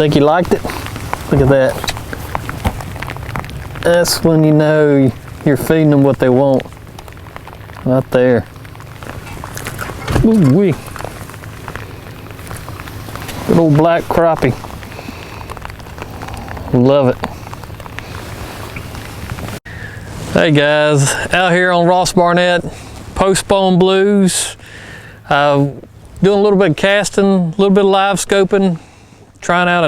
Think you liked it? Look at that. That's when you know you're feeding them what they want. Right there. Ooh wee. Good old black crappie. Love it. Hey guys, out here on Ross Barnett, postbone blues. Doing a little bit of casting, a little bit of live scoping, trying out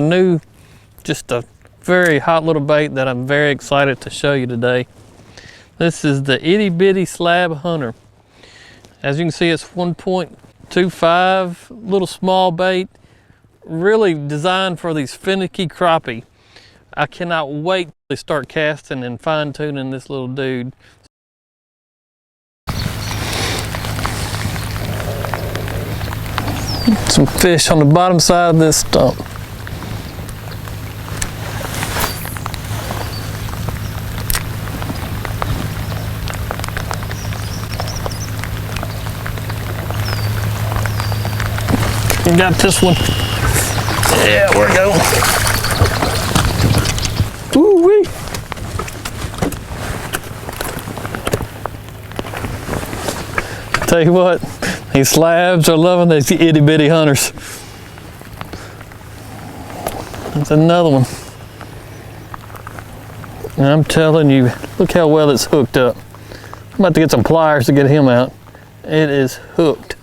just a very hot little bait that I'm very excited to show you today. This is the Itty Bit Slab Hunt'R. As you can see, it's 1.25, little small bait, really designed for these finicky crappie. I cannot wait to start casting and fine tuning this little dude. Some fish on the bottom side of this stump. You got this one. Yeah, we're going. Ooh wee. Tell you what, these slabs are loving these itty bitty hunters. That's another one. And I'm telling you, look how well it's hooked up. I'm about to get some pliers to get him out. It is hooked.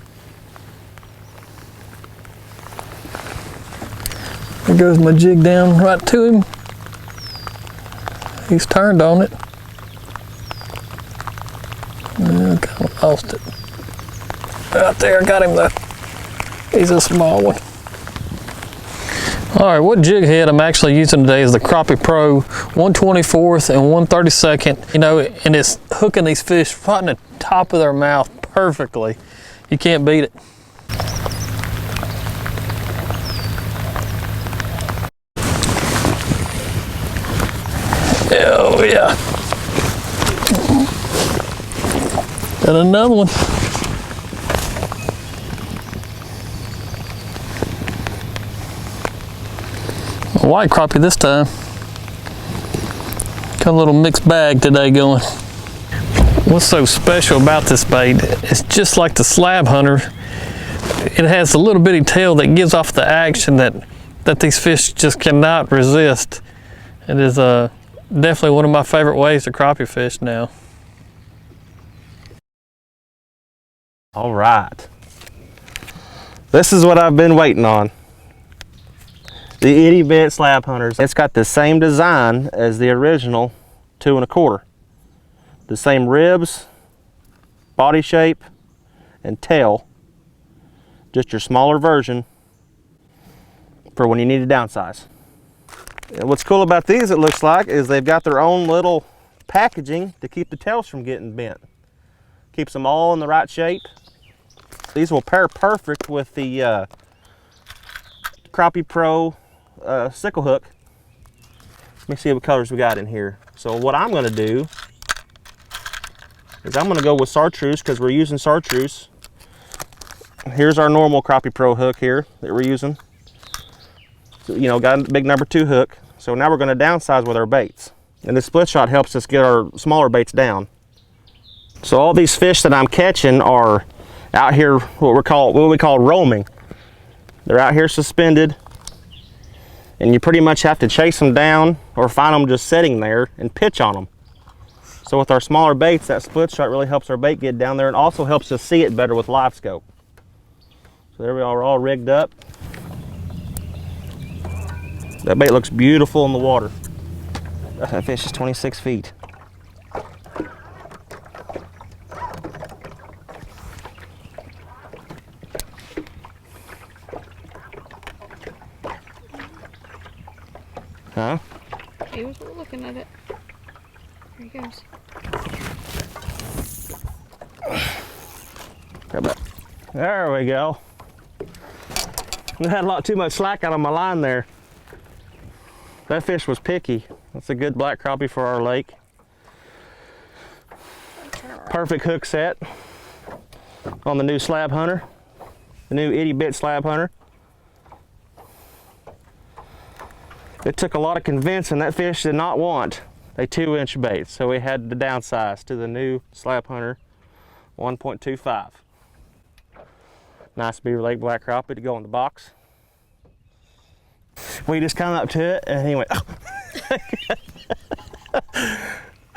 There goes my jig down right to him. He's turned on it. I kind of lost it. Right there, got him though. He's a small one. All right, what jig head I'm actually using today is the Crappie Pro 1/24 and 1/32. You know, and it's hooking these fish right in the top of their mouth perfectly. You can't beat it. Oh yeah. And another one. A white crappie this time. Got a little mixed bag today going. What's so special about this bait? It's just like the Slab Hunt'R. It has a little bitty tail that gives off the action that these fish just cannot resist. It is definitely one of my favorite ways to crappie fish now. All right. This is what I've been waiting on. The Itty Bit Slab Hunt'R. It's got the same design as the original 2 1/4. The same ribs, body shape, and tail. Just your smaller version for when you need to downsize. And what's cool about these, it looks like, is they've got their own little packaging to keep the tails from getting bent. Keeps them all in the right shape. These will pair perfect with the Crappie Pro sickle hook. Let me see what colors we got in here. So what I'm going to do is I'm going to go with chartreuse because we're using chartreuse. Here's our normal Crappie Pro hook here that we're using. So, you know, got a big number 2 hook. So now we're going to downsize with our baits. And this split shot helps us get our smaller baits down. So all these fish that I'm catching are out here what we call roaming. They're out here suspended, and you pretty much have to chase them down or find them just sitting there and pitch on them. So with our smaller baits, that split shot really helps our bait get down there and also helps us see it better with live scope. So there we are, we're all rigged up. That bait looks beautiful in the water. That fish is 26 feet. Huh? He was looking at it. There he goes. There we go. I had a lot too much slack out of my line there. That fish was picky. That's a good black crappie for our lake. Perfect hook set on the new Slab Hunt'R, the new Itty Bit Slab Hunt'R. It took a lot of convincing. That fish did not want a 2-inch bait, so we had to downsize to the new Slab Hunt'R 1.25. Nice Beaver Lake black crappie to go in the box. We just come up to it and he went, oh.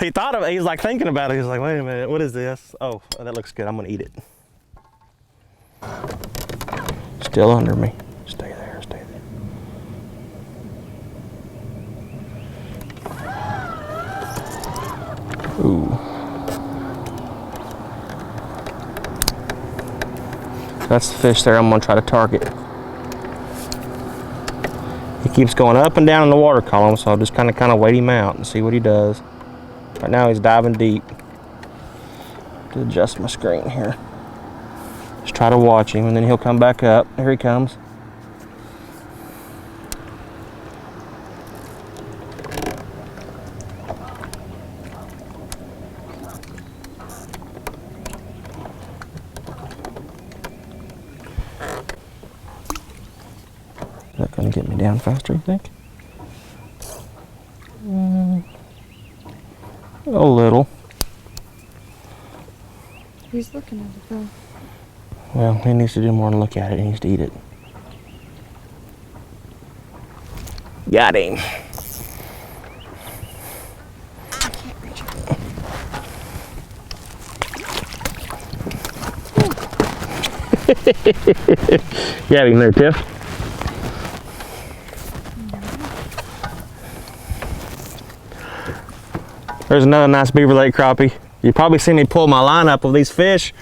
He thought of it, he's like thinking about it. He's like, wait a minute, what is this? Oh, that looks good, I'm gonna eat it. Still under me. Stay there, stay there. Ooh. That's the fish there I'm gonna try to target. He keeps going up and down in the water column, so I'll just kind of wait him out and see what he does. Right now he's diving deep. To adjust my screen here. Just try to watch him and then he'll come back up. Here he comes. Is that going to get me down faster, you think? A little. He's looking at it though. Well, he needs to do more than look at it. He needs to eat it. Got him. Got him there, Tiff. There's another nice Beaver Lake crappie. You probably see me pull my line up of these fish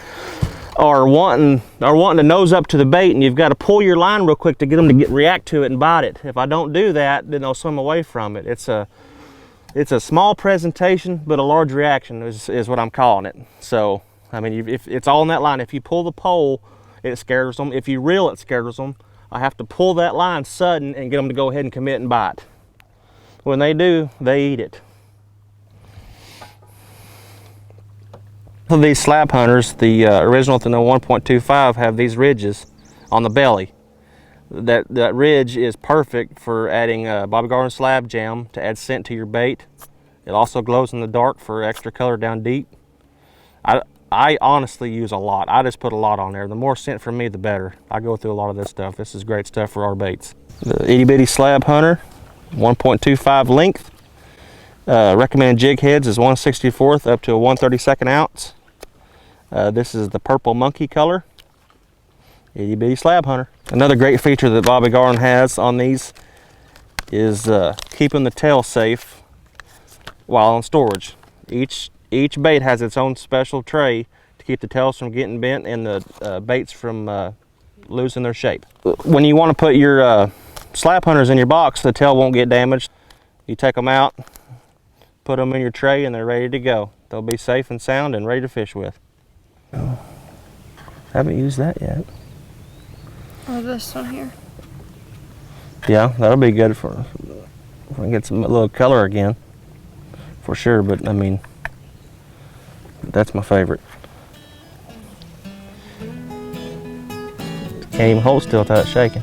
are wanting to nose up to the bait, and you've got to pull your line real quick to get them to react to it and bite it. If I don't do that, then they'll swim away from it. It's a small presentation, but a large reaction is what I'm calling it. So, I mean, if it's all in that line. If you pull the pole, it scares them. If you reel, it scares them. I have to pull that line sudden and get them to go ahead and commit and bite. When they do, they eat it. These Slab Hunt'Rs, the original to the 1.25, have these ridges on the belly. That ridge is perfect for adding Bobby Garland slab jam to add scent to your bait. It also glows in the dark for extra color down deep. I honestly use a lot. I just put a lot on there. The more scent for me, the better. I go through a lot of this stuff. This is great stuff for our baits. The Itty Bitty Slab Hunt'R, 1.25 length. Recommended jig heads is 1/64 up to a 1/32 ounce. This is the purple monkey color. Itty Bitty Slab Hunt'R. Another great feature that Bobby Garland has on these is keeping the tail safe while in storage. Each bait has its own special tray to keep the tails from getting bent and the baits from losing their shape. When you want to put your Slab Hunt'Rs in your box, the tail won't get damaged. You take them out, put them in your tray, and they're ready to go. They'll be safe and sound and ready to fish with. Oh, haven't used that yet. Oh, this one here. Yeah, that'll be good for if we get some little color again, for sure. But I mean, that's my favorite. Can't even hold still without it shaking.